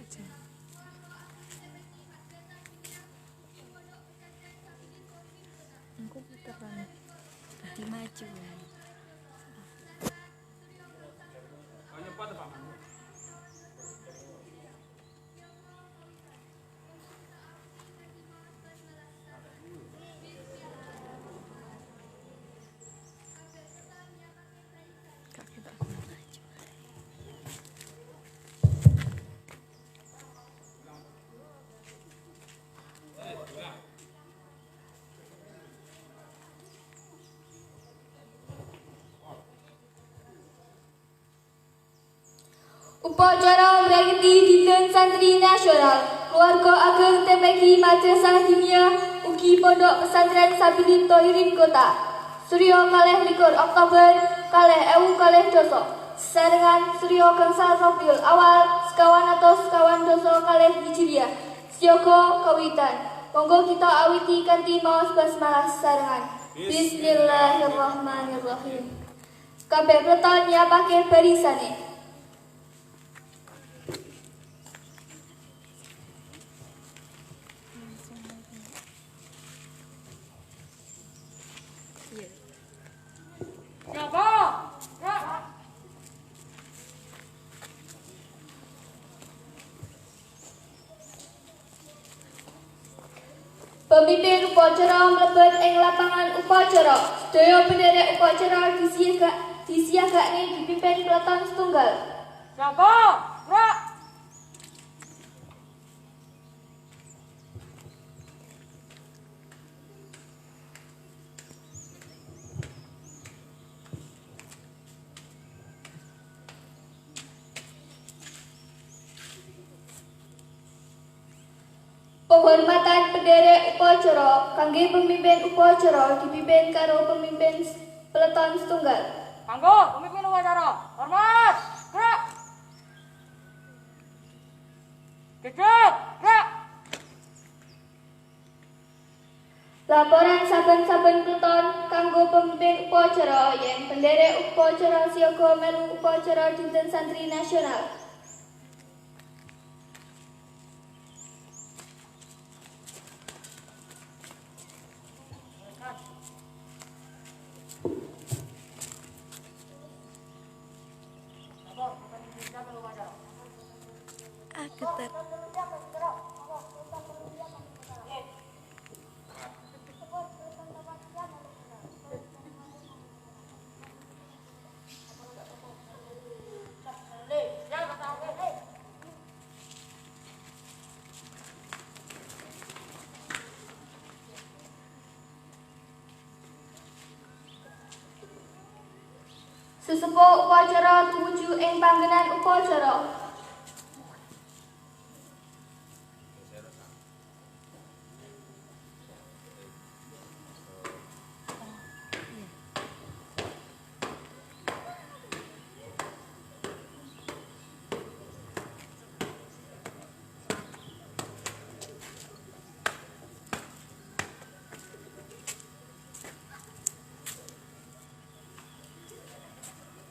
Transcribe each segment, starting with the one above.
Aku puteran di maju kan. Kak kita maju. Upacara merayakan Dinten Santri Nasional Keluarga Ageng TPQ Madrasah Diniyah ugi Pondok Pesantren Sabilin Thohirin Kota Suryo kalih likur Oktober kalih ewu kalih doso sesarengan Suryo gangsal Rabiul Awal sekawan atus sekawan doso kalih Hijriah Siyoga kawitan monggo kita awiti kanthi maos basmalah sesarengan. Bismillahirrahmanirrahim. Kabeh peleton nyiapake barisane. Pemimpin upacara mlebet ing lapangan upacara. Sedaya pendherek upacara disiagakne dipimpin peleton setunggal. Siapa? Gerak! Penghormatan pendherek upacara kangge pemimpin upacara dipimpin karo pemimpin peleton setunggal. Kanggo pemimpin upacara. Hormat! Gerak! Cecep! Gerak! Laporan saben-saben peleton kanggo pemimpin upacara yen pendherek upacara siaga melu upacara Dinten Santri Nasional. Getar. Sesepuh upacara tumuju ing panggenan upacara.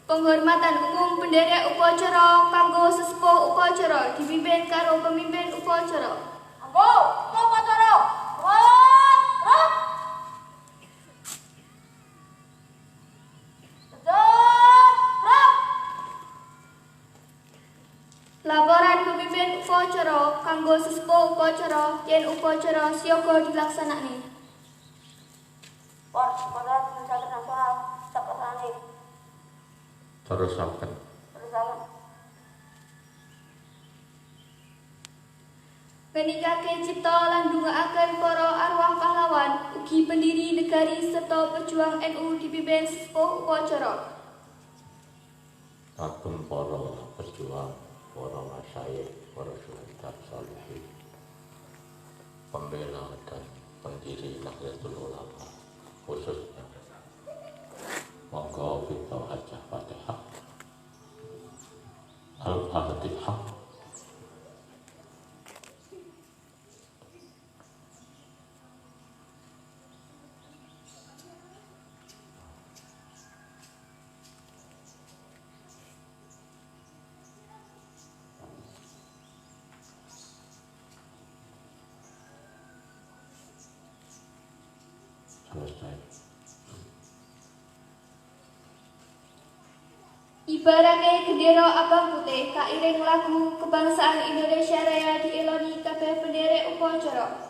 Penghormatan umum pendherek upacara kanggo sesepuh upacara dipimpin karo pemimpin upacara. Kanggo upacara. Gerak! Gerak! Laporan pemimpin upacara kanggo sesepuh upacara yen upacara siaga dilaksanakne. Upacara Dinten Santri Nasional saksane. Terusaken. Ngenikake cipta lan ndongaaken para arwah pahlawan ugi pendiri negari serta pejuang NU dipimpin sesepuh upacara. Kagem para pejuang, para masyayikh, para syuhada salihin, pembela dan pendiri Nahdlatul Ulama khususnya. Monggo kita baca Fatihah. Al-Fatihah. selesai. Ibaratnya gendera abang putih kairing lagu kebangsaan Indonesia Raya dieloni kabeh penderek upacara.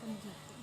Indonesia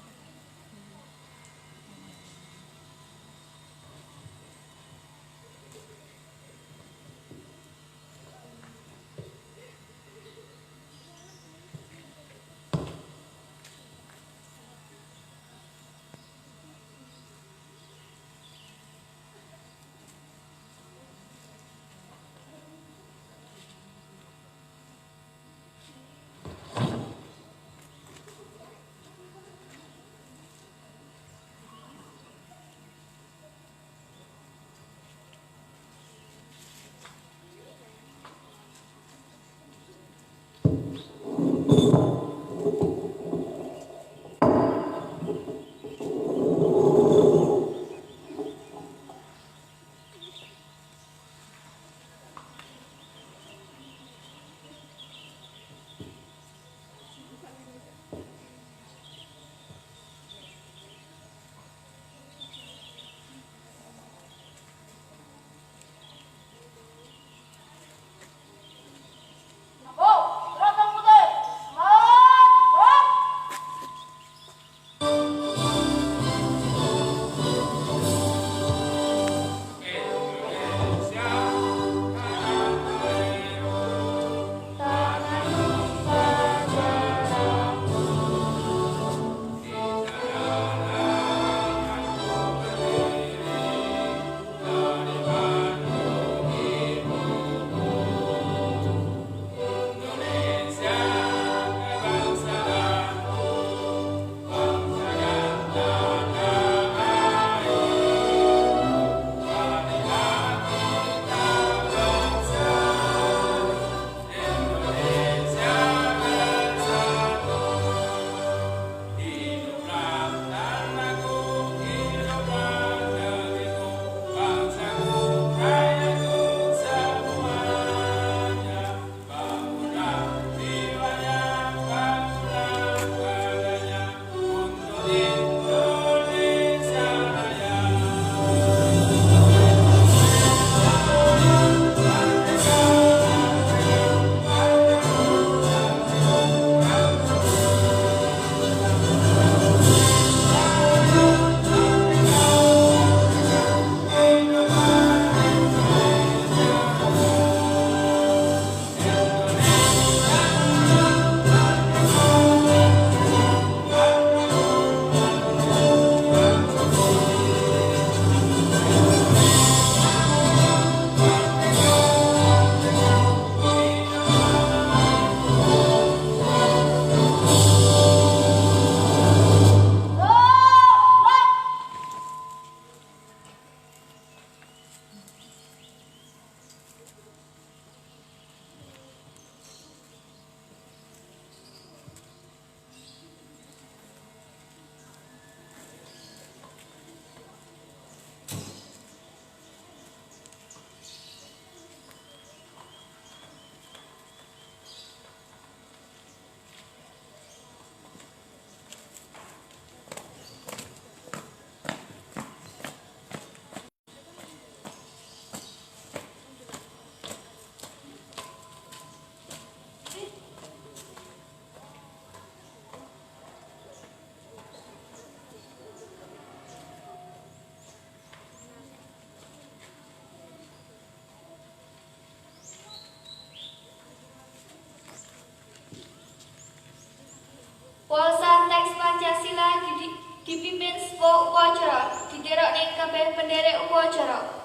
dipimpin sebuah upacara, diterok ning kabeh penderek upacara.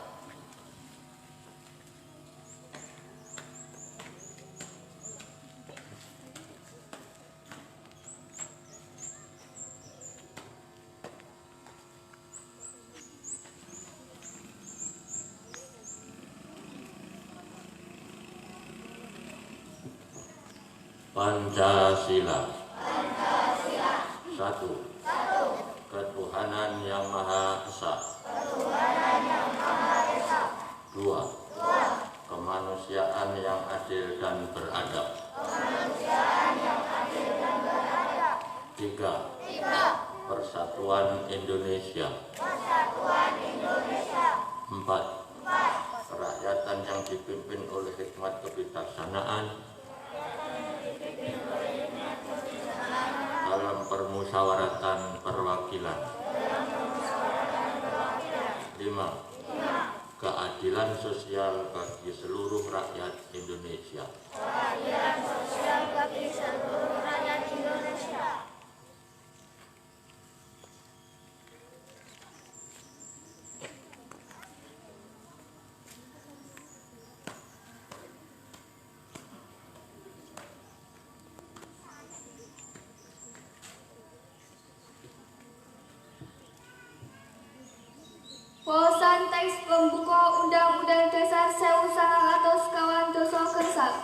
Pancasila. Satu. Ketuhanan Yang Maha Esa. Dua. Kemanusiaan yang adil dan beradab. Tiga. Persatuan Indonesia. Empat. Kerakyatan yang dipimpin oleh hikmat kebijaksanaan dalam permusyawaratan perwakilan. 5. Keadilan sosial bagi seluruh rakyat Indonesia. Wawasan teks pembuka Undang-Undang Dasar 1952 Kersal.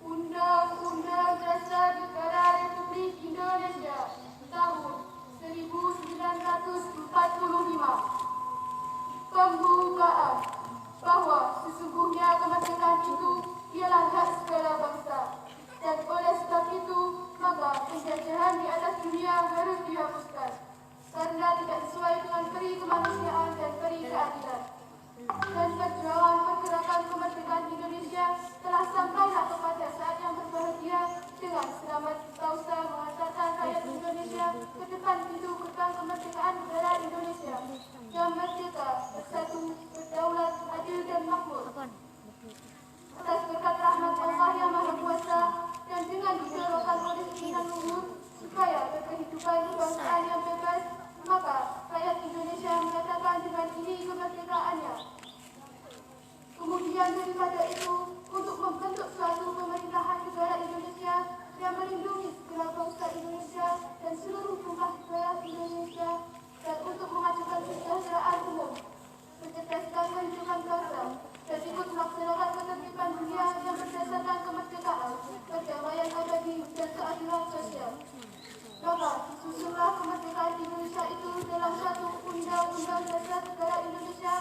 Undang-Undang Dasar Negara Republik Indonesia tahun 1945. Pembukaan bahwa sesungguhnya kemerdekaan itu ialah hak segala bangsa, dan oleh sebab itu maka penjajahan di atas dunia harus dihapuskan karena tidak sesuai dengan peri kemanusiaan dan peri keadilan. Dan perjuangan pergerakan kemerdekaan Indonesia telah sampailah kepada saat yang berbahagia dengan selamat tausa mengantarkan rakyat Indonesia ke depan pintu gerbang kemerdekaan negara Indonesia yang merdeka, bersatu, berdaulat, adil dan makmur. Atas berkat rahmat Allah yang Maha Kuasa dan dengan didorongkan oleh keinginan luhur supaya berkehidupan kebangsaan yang bebas, maka rakyat Indonesia menyatakan dengan ini kemerdekaannya. Kemudian daripada itu, untuk membentuk suatu pemerintahan negara Indonesia yang melindungi segala bangsa Indonesia dan seluruh tumpah darah Indonesia, dan untuk memajukan kesejahteraan umum, mencerdaskan kehidupan bangsa, dan ikut melaksanakan ketertiban dunia yang berdasarkan kemerdekaan, perdamaian abadi, dan keadilan sosial. Maka disusunlah kemerdekaan Indonesia itu dalam suatu Undang-Undang Dasar Negara Indonesia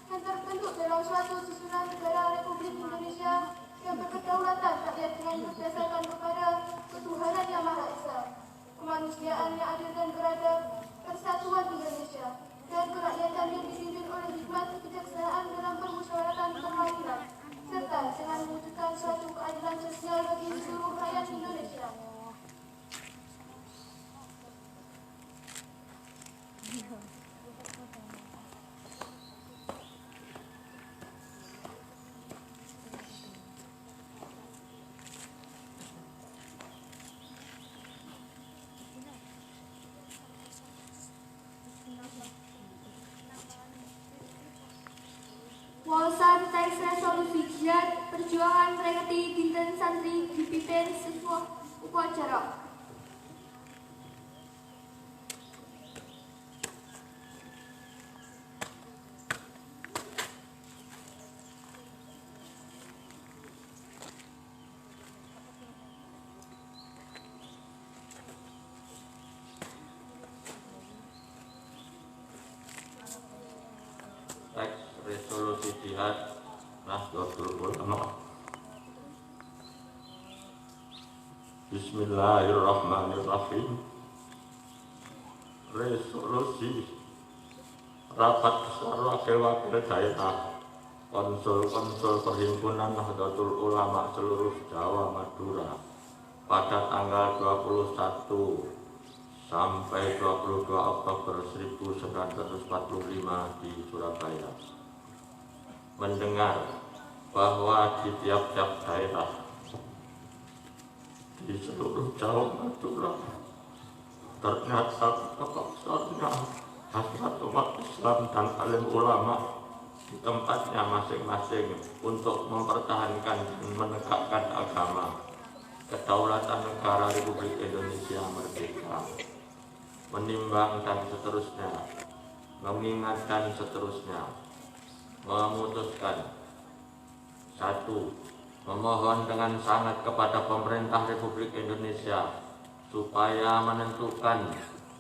yang terbentuk dalam suatu susunan negara Republik Indonesia yang berkedaulatan rakyat dengan berdasarkan kepada ketuhanan yang Maha Esa, kemanusiaan yang adil dan beradab, persatuan Indonesia, dan kerakyatan yang dipimpin oleh hikmat kebijaksanaan dalam permusyawaratan perwakilan, serta dengan mewujudkan suatu keadilan sosial bagi seluruh rakyat Indonesia. Wawasan teks resolusi jihad perjuangan mengikuti dinten santri dipimpin sebuah upacara. Teks resolusi jihad Nahdlatul Ulama. Bismillahirrahmanirrahim. Resolusi rapat besar wakil-wakil daerah, konsul-konsul Perhimpunan Nahdlatul Ulama seluruh Jawa Madura pada tanggal 21 sampai 22 Oktober 1945 di Surabaya, mendengar bahwa di tiap-tiap daerah di seluruh Jawa Madura ternyata kepaksaannya hasrat umat Islam dan alim ulama di tempatnya masing-masing untuk mempertahankan dan menegakkan agama, kedaulatan negara Republik Indonesia merdeka, menimbang dan seterusnya, mengingat dan seterusnya, memutuskan: 1. Memohon dengan sangat kepada pemerintah Republik Indonesia supaya menentukan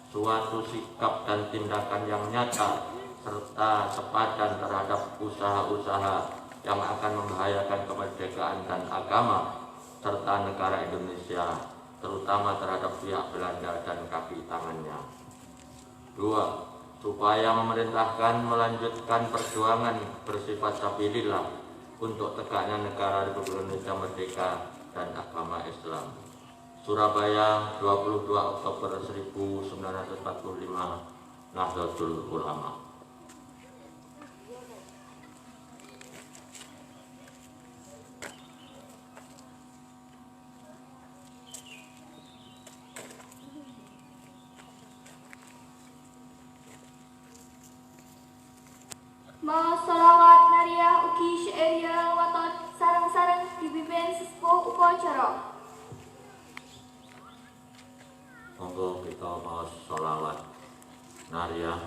suatu sikap dan tindakan yang nyata serta sepadan terhadap usaha-usaha yang akan membahayakan kemerdekaan dan agama serta negara Indonesia, terutama terhadap pihak Belanda dan kaki tangannya. 2. Supaya memerintahkan melanjutkan perjuangan bersifat sabilillah untuk tegaknya negara Republik Indonesia merdeka dan agama Islam. Surabaya, 22 Oktober 1945, Nahdlatul Ulama. Mau salawat Naria uki syairiyal waton sarang-sarang dipimpin sesepuh upacara. Monggo kita mau sholawat Naria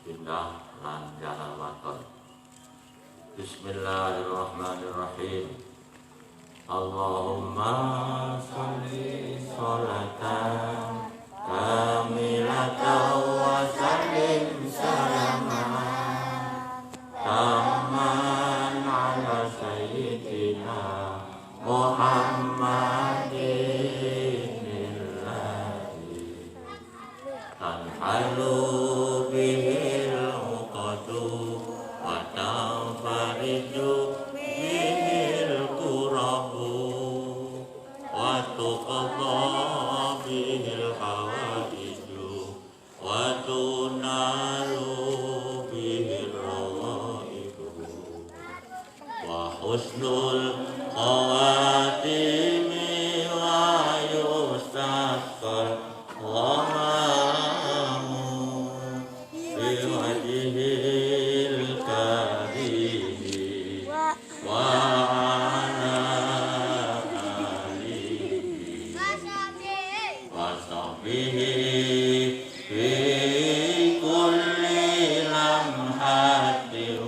Bismillah lan jalal waton. Bismillahirrahmanirrahim. Allahumma sholli sholatan kamilatan wa sallim salaman tamman ala sayyidina Muhammadin illati tanhalu bihil uqadu wa tanfariju bihil kurabu wa tuqadha bihil hawaiju wa tunalu bihil rawaibu wa husnul khawatimi wa yustasqal ghamamu biwajhil karimi wa ala alihi wa sahbihi fi kulli lamhati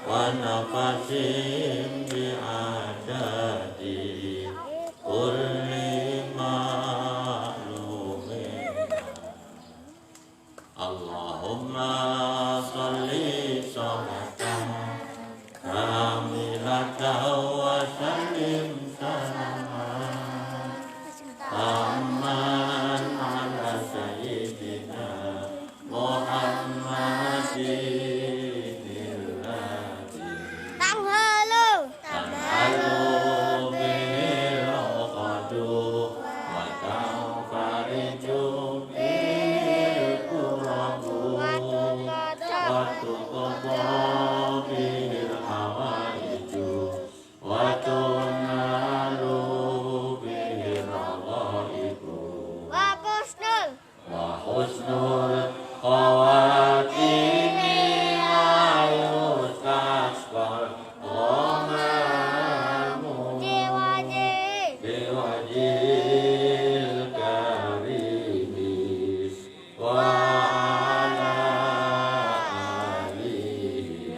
wa nafasin bi'adadi kulli ma'lumin. Allahumma sholli sholatan kamilatan wa sallim salaman tamman ala sayyidina Muhammadin husnul khawatimi wa yustasqal ghamamu biwajhil karimi wa ala alihi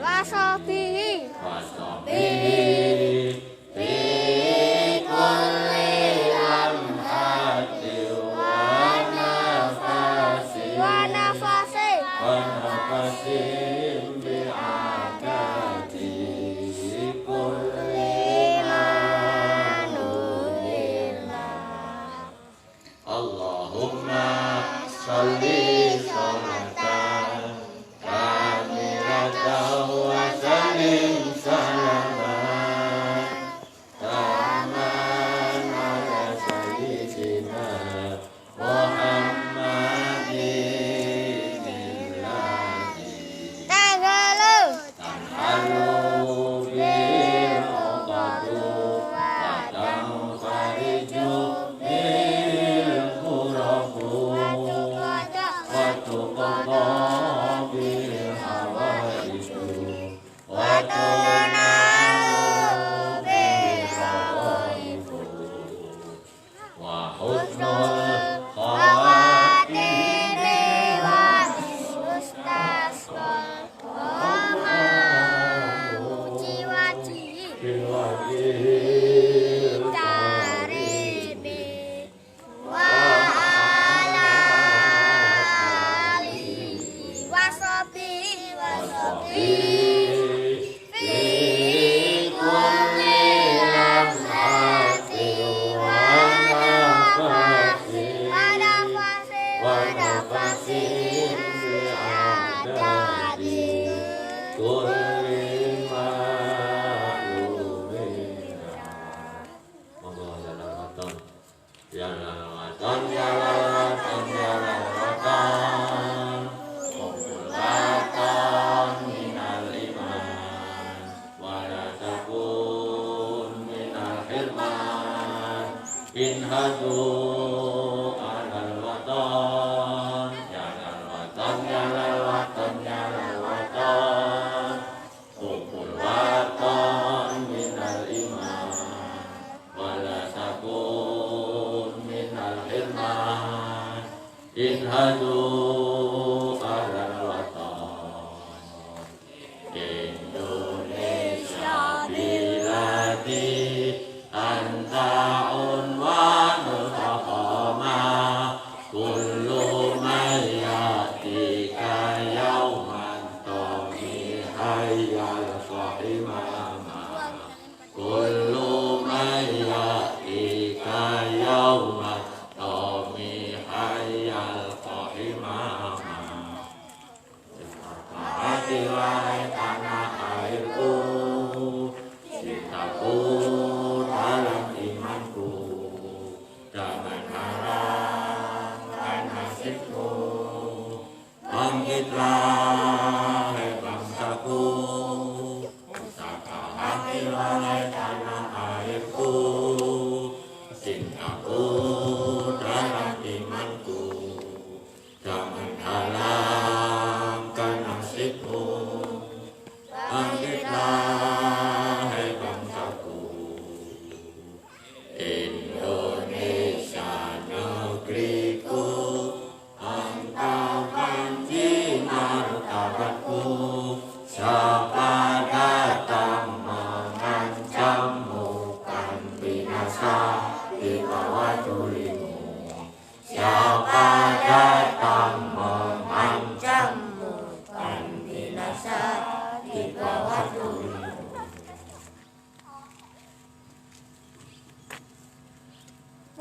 wa sahbihi fi kulli lamhati nafasin bi'adadi kulli manulillah. Allahumma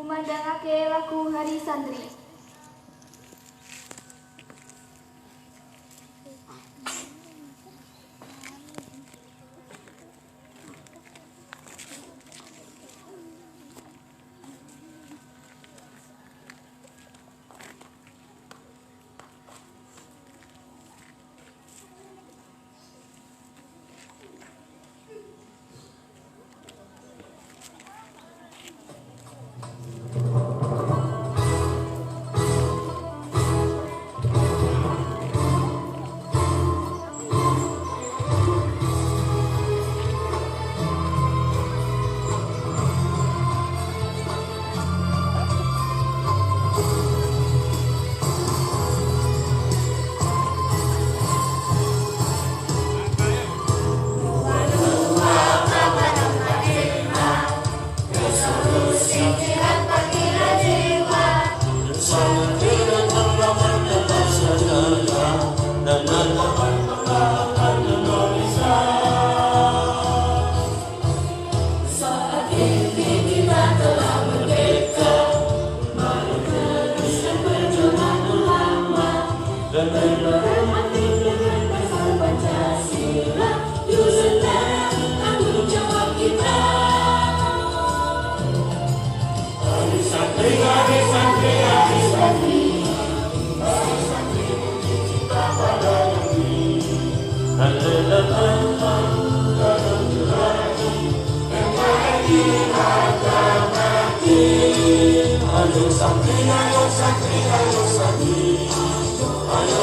Memandangake lagu Hari Santri. Ayo santri, ayo santri, ayo santri, ayo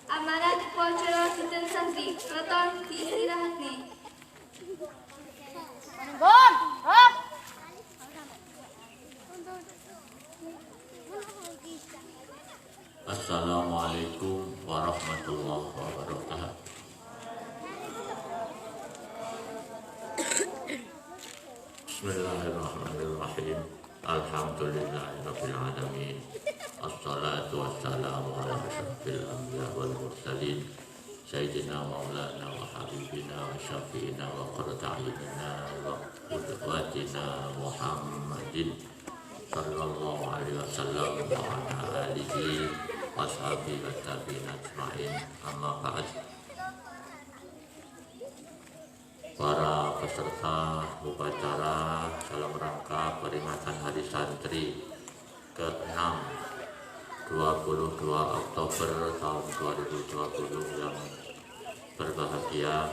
Amanat upacara dinten santri keraton diistirahatne. Gon, rok. Assalamualaikum warahmatullahi wabarakatuh. Bismillahirrahmanirrahim. Alhamdulillahirabbil alamin. Assalatu wassalamu ala asyrafil anbiya wal mursalin sayyidina maulana wa habibina wa syafi'ina wa qurratu a'yunina wa qudwatina Muhammadin sallallahu alaihi wasallam wa ala alihi wa ashabihi wa tabi'in ajma'in. Amma ba'd. Para peserta upacara dalam rangka peringatan Hari Santri ke-6 22 Oktober tahun 2020 yang berbahagia,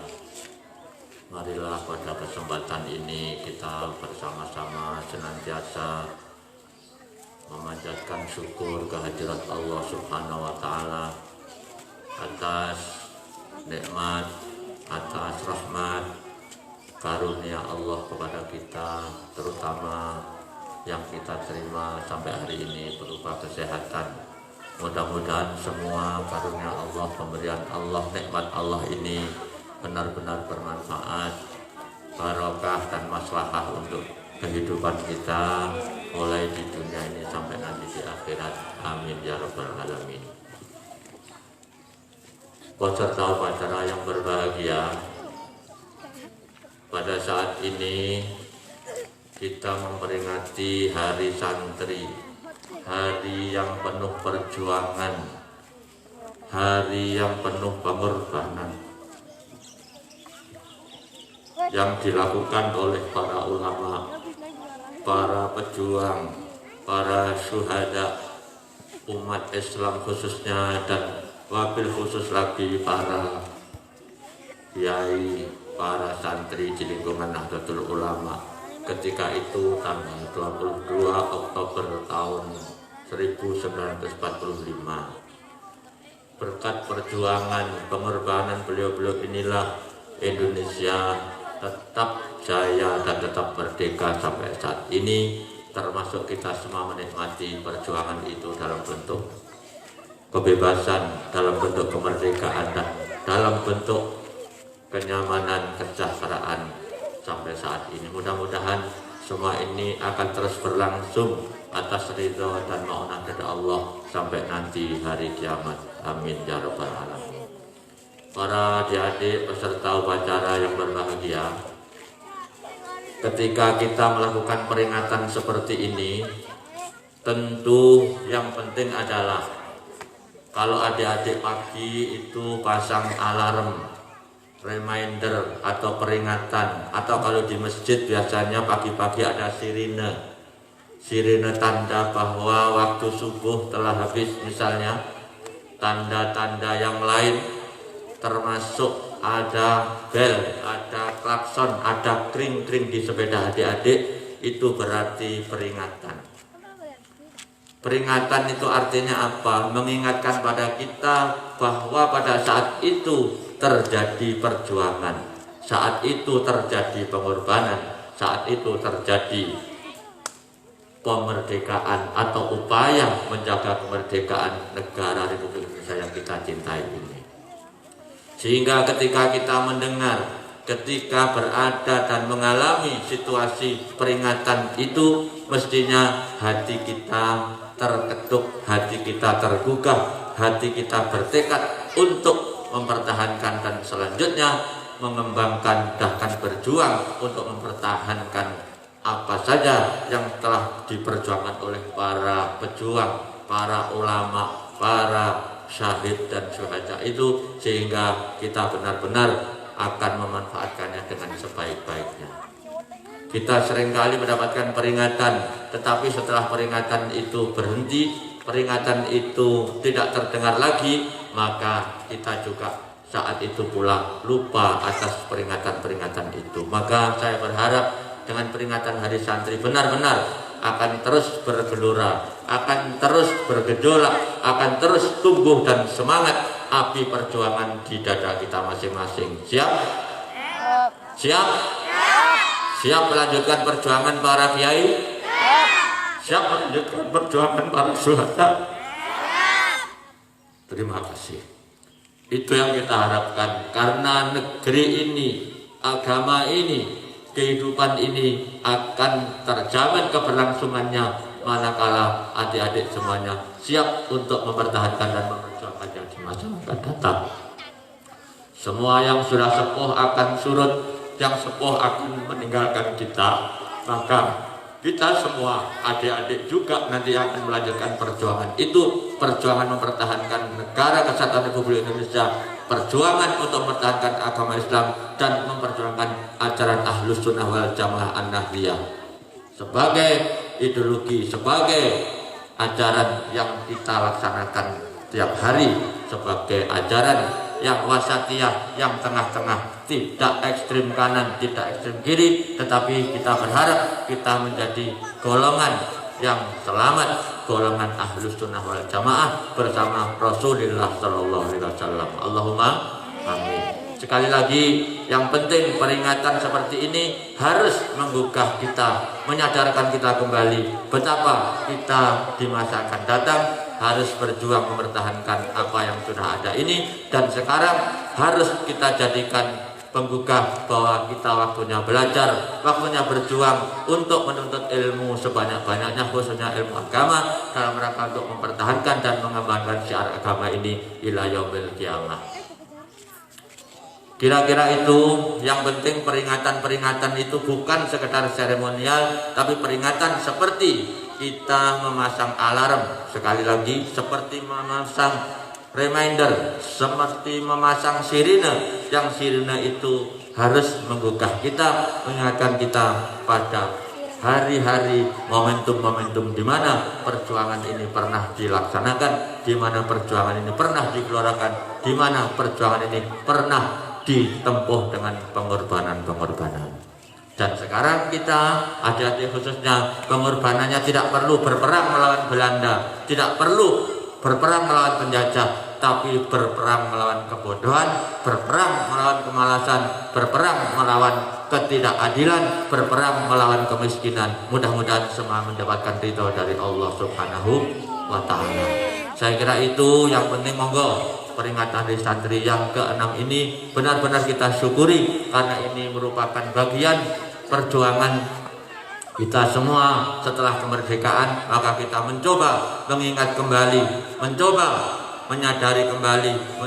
marilah pada kesempatan ini kita bersama-sama senantiasa memanjatkan syukur kehadirat Allah Subhanahu wa Ta'ala atas nikmat, atas rahmat karunia Allah kepada kita, terutama yang kita terima sampai hari ini berupa kesehatan. Mudah-mudahan semua karunia Allah, pemberian Allah, nikmat Allah ini benar-benar bermanfaat, barokah dan maslahah untuk kehidupan kita mulai di dunia ini sampai nanti di akhirat. Amin ya rabbal alamin. Peserta upacara yang berbahagia, pada saat ini kita memperingati Hari Santri, hari yang penuh perjuangan, hari yang penuh pengorbanan yang dilakukan oleh para ulama, para pejuang, para syuhada umat Islam khususnya, dan wabil khusus lagi para kiai, para santri di lingkungan Nahdlatul Ulama ketika itu tanggal 22 Oktober tahun 1945. Berkat perjuangan pengorbanan beliau-beliau inilah Indonesia tetap jaya dan tetap merdeka sampai saat ini, termasuk kita semua menikmati perjuangan itu dalam bentuk kebebasan, dalam bentuk kemerdekaan, dan dalam bentuk kenyamanan, kesejahteraan sampai saat ini. Mudah-mudahan semua ini akan terus berlangsung atas ridho dan maunah dari Allah sampai nanti hari kiamat. Amin ya rabbal alamin. Para adik-adik peserta upacara yang berbahagia, ketika kita melakukan peringatan seperti ini, tentu yang penting adalah kalau adik-adik pagi itu pasang alarm, reminder atau peringatan, atau kalau di masjid biasanya pagi-pagi ada sirine tanda bahwa waktu subuh telah habis misalnya, tanda-tanda yang lain termasuk ada bel, ada klakson, ada kring-kring di sepeda adik-adik, itu berarti peringatan. Peringatan itu artinya apa? Mengingatkan pada kita bahwa pada saat itu terjadi perjuangan, saat itu terjadi pengorbanan, saat itu terjadi kemerdekaan atau upaya menjaga kemerdekaan negara Republik Indonesia yang kita cintai ini. Sehingga ketika kita mendengar, ketika berada dan mengalami situasi peringatan itu, mestinya hati kita terketuk, hati kita tergugah, hati kita bertekad untuk mempertahankan dan selanjutnya mengembangkan, bahkan berjuang untuk mempertahankan apa saja yang telah diperjuangkan oleh para pejuang, para ulama, para syahid dan syuhada itu, sehingga kita benar-benar akan memanfaatkannya dengan sebaik-baiknya. Kita seringkali mendapatkan peringatan, tetapi setelah peringatan itu berhenti, peringatan itu tidak terdengar lagi, maka kita juga saat itu pula lupa atas peringatan-peringatan itu. Maka saya berharap dengan peringatan Hari Santri benar-benar akan terus bergelora, akan terus bergejolak, akan terus tumbuh dan semangat api perjuangan di dada kita masing-masing. Siap? Siap? Siap melanjutkan perjuangan para kiai? Siap melanjutkan perjuangan para syuhada? Terima kasih. Itu yang kita harapkan, karena negeri ini, agama ini, kehidupan ini akan terjamin keberlangsungannya manakala adik-adik semuanya siap untuk mempertahankan dan memperjuangkannya di masa akan datang. Semua yang sudah sepuh akan surut, yang sepuh akan meninggalkan kita, maka kita semua adik-adik juga nanti akan melanjutkan perjuangan itu, perjuangan mempertahankan negara kesatuan Republik Indonesia, perjuangan untuk mempertahankan agama Islam dan memperjuangkan ajaran Ahlus Sunnah wal Jamaah An-Nahdliyah sebagai ideologi, sebagai ajaran yang kita laksanakan tiap hari, sebagai ajaran yang wasatiyah, yang tengah-tengah, tidak ekstrim kanan, tidak ekstrim kiri, tetapi kita berharap kita menjadi golongan yang selamat, golongan Ahlus Sunnah wal Jamaah bersama Rasulullah Sallallahu Alaihi Wasallam. Allahumma amin. Sekali lagi, yang penting peringatan seperti ini harus menggugah kita, menyadarkan kita kembali betapa kita di masa akan datang harus berjuang mempertahankan apa yang sudah ada ini, dan sekarang harus kita jadikan penggugah bahwa kita waktunya belajar, waktunya berjuang untuk menuntut ilmu sebanyak-banyaknya, khususnya ilmu agama, dalam rangka untuk mempertahankan dan mengembangkan syiar agama ini ila yaumil qiyamah. Kira-kira itu yang penting. Peringatan-peringatan itu bukan sekedar seremonial, tapi peringatan seperti kita memasang alarm, sekali lagi seperti memasang reminder, seperti memasang sirine, yang sirine itu harus menggugah kita, mengingatkan kita pada hari-hari, momentum-momentum di mana perjuangan ini pernah dilaksanakan, di mana perjuangan ini pernah digelorakan, di mana perjuangan ini pernah ditempuh dengan pengorbanan-pengorbanan. Dan sekarang kita, adik-adik khususnya, pengorbanannya tidak perlu berperang melawan Belanda, tidak perlu berperang melawan penjajah, tapi berperang melawan kebodohan, berperang melawan kemalasan, berperang melawan ketidakadilan, berperang melawan kemiskinan. Mudah-mudahan semua mendapatkan ridho dari Allah Subhanahu wa Ta'ala. Saya kira itu yang penting. Monggo peringatan dari santri yang ke-6 ini benar-benar kita syukuri, karena ini merupakan bagian perjuangan kita semua setelah kemerdekaan. Maka kita mencoba mengingat kembali, mencoba menyadari kembali,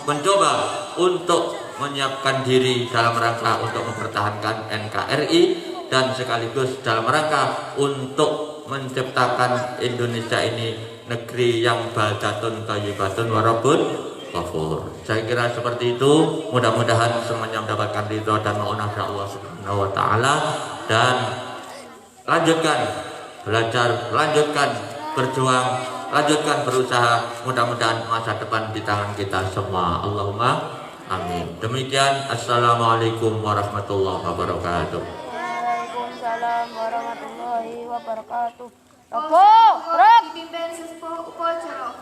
mencoba untuk menyiapkan diri dalam rangka untuk mempertahankan NKRI, dan sekaligus dalam rangka untuk menciptakan Indonesia ini negeri yang baldatun thayyibatun warabun ghafur. Saya kira seperti itu. Mudah-mudahan semuanya mendapatkan ridho dan maunah dari Allah Subhanahu wa Ta'ala, dan lanjutkan belajar, lanjutkan berjuang, lanjutkan berusaha. Mudah-mudahan masa depan di tangan kita semua. Allahumma amin. Demikian, assalamualaikum warahmatullahi wabarakatuh. Waalaikumsalam warahmatullahi wabarakatuh. Rokok, gerak. Dipimpin sesepuh upacara.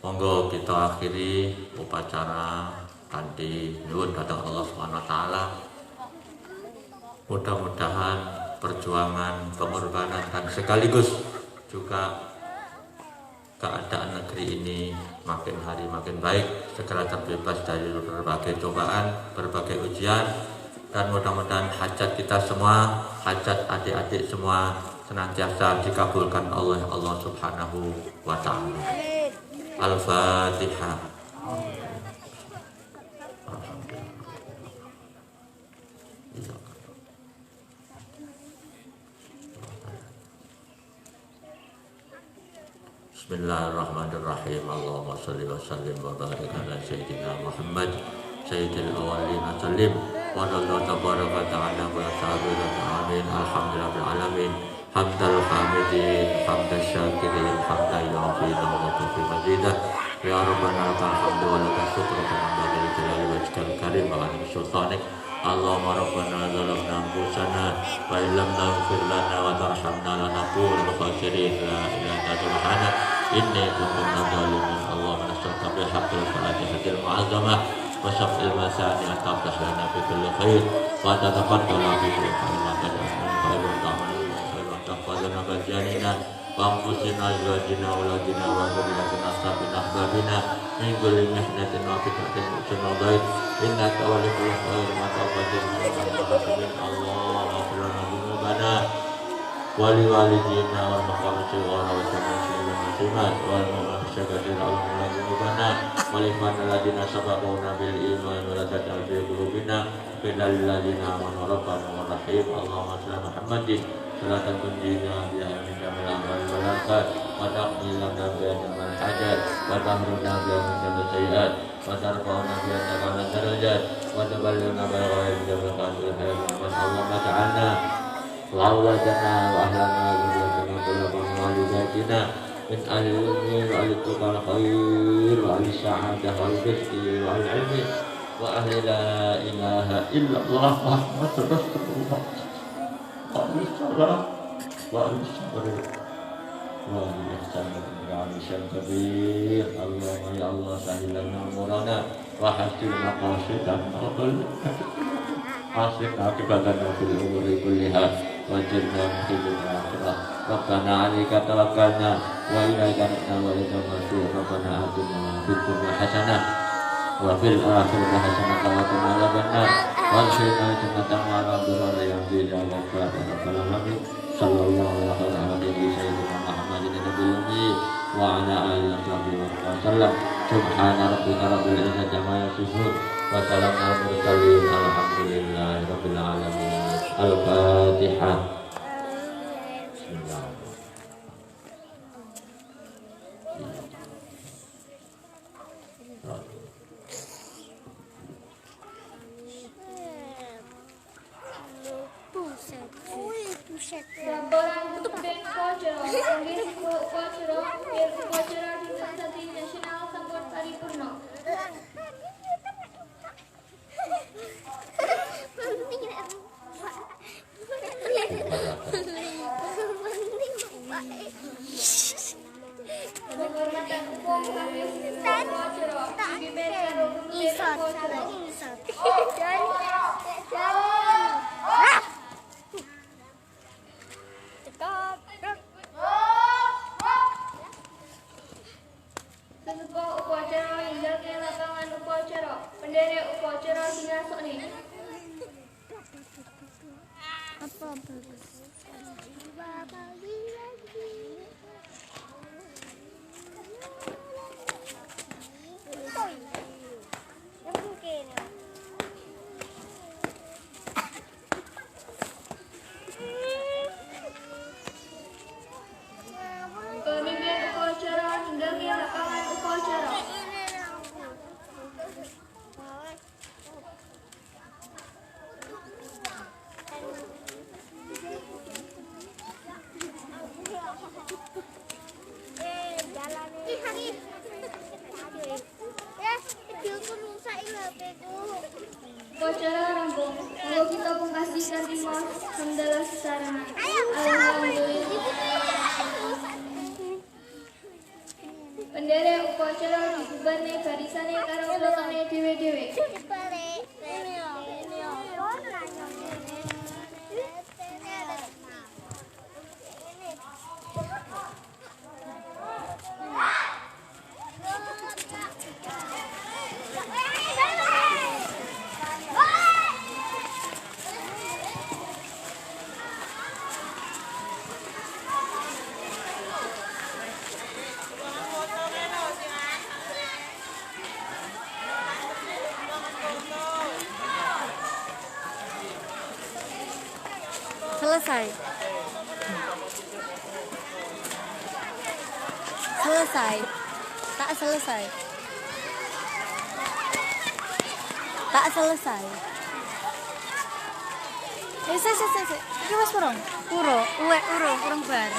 Monggo kita akhiri upacara kanthi nyuwun dhateng Allah Subhanahu wa Ta'ala. Mudah-mudahan perjuangan, pengorbanan, dan sekaligus juga keadaan negeri ini makin hari makin baik, segera terbebas dari berbagai cobaan, berbagai ujian, dan mudah-mudahan hajat kita semua, hajat adik-adik semua senantiasa dikabulkan oleh Allah Subhanahu wa Ta'ala. Al-Fatihah. Bismillahirrahmanirrahim. Allahumma shalli wa sallim wa barik ala sayyidina Muhammad sayyidil awwalin wa sallim wa sallallahu tabaraka wa ta'ala wa sahbihi amin. Alhamdulillahil alamin. Hamdal hamidin, hamdal syakirin, hamdal yafidin wa tufi mazidah. Ya Rabbana lakal hamdu wa lakal syukru kama yanbaghi li jalali wajhikal karim wa 'azimi sultanik. Allahumma rabbana zalamna anfusana wa illam taghfir lana wa tarhamna lanakunanna minal khasirin. La ilaha illa subhanak inni kuntu minadh dhalimin. Allahumma nas'aluka bihaqqil fatihatil mu'azzamah wa syaf'il masani an taftah lana fi kulli khair wa tataqabbala bi kulli khair. Fadana bajanina wa anfusina azwajina auladina wa dhurriyyatina ashabina ahbabina min kulli mihnatin wa fitnatin wa dhaif innaka waliyul khair wa tawfiqin Allah ghafirana dzunubana wa li walidina wal maqamati wa muslimin muslimat wal mu'minina wal dzunubana wa li ladina sabaquna bil iman wa la taj'al fi qulubina ghillan lil ladina amanu rabbana rahim. Allahumma shalli ala Muhammadin salatan tunjina biha min jamil amwal wal afat wa taqbilana biha jamal hajat wa tahruna biha min jamil sayiat wa tarfa'una biha ta'ala darajat wa taballiguna bil ghaib jamil qadir hayat wa Allahumma ta'ala wa awladana wa ahlana wa dhurriyyatina wa walidatina min al-ilmi wa al-tuqal khair wa al-sa'adah wa al-rizqi wa al-ilmi wa ahli la ilaha illallah Muhammadur Rasulullah wa al-sabr wa al-ihsan wa al-ihsan kabir. Allahumma ya Allah sahilana umurana wa hasil maqasidana wa hasil akibatana fil umuri kulliha wa jirna fil akhirah. Rabbana alika tawakkalna wa ilaika nabna wa ilaika masir. Rabbana atina fid dunya hasanah wa fil akhirati hasanah wa qina adzabannar warzuqna jannatan wa nabiyyan yang tidak rabbal alamin. Sallallahu alaihi sayyidina Muhammadin nabiyil ummi wa ala alihi wa sallam. Subhana rabbika rabbil izzati amma yasifun wa salamun alal mursalin alhamdulillahi rabbil alamin. Al-Fatihah. Bismillah. Gambaran bentuk upacara, kondisi upacara, upacara di wong kang wis upacara dipimpin karo pemimpin upacara. Sesuka upacara hingga ke lapangan upacara. Penderek upacara dinasoni. Apa bagus? Pemimpin upacara hingga ke lapangan upacara. Upacara rampung. Monggo kita pungkasi kanthi maos hamdalah sesarana. Alhamdulillah. Penderek upacara dibebani barisane karo belakane dhewe-dhewe. Selesai. Selesai. Tak selesai. Tak selesai. Saya. Iki wis kurang. Urung bar.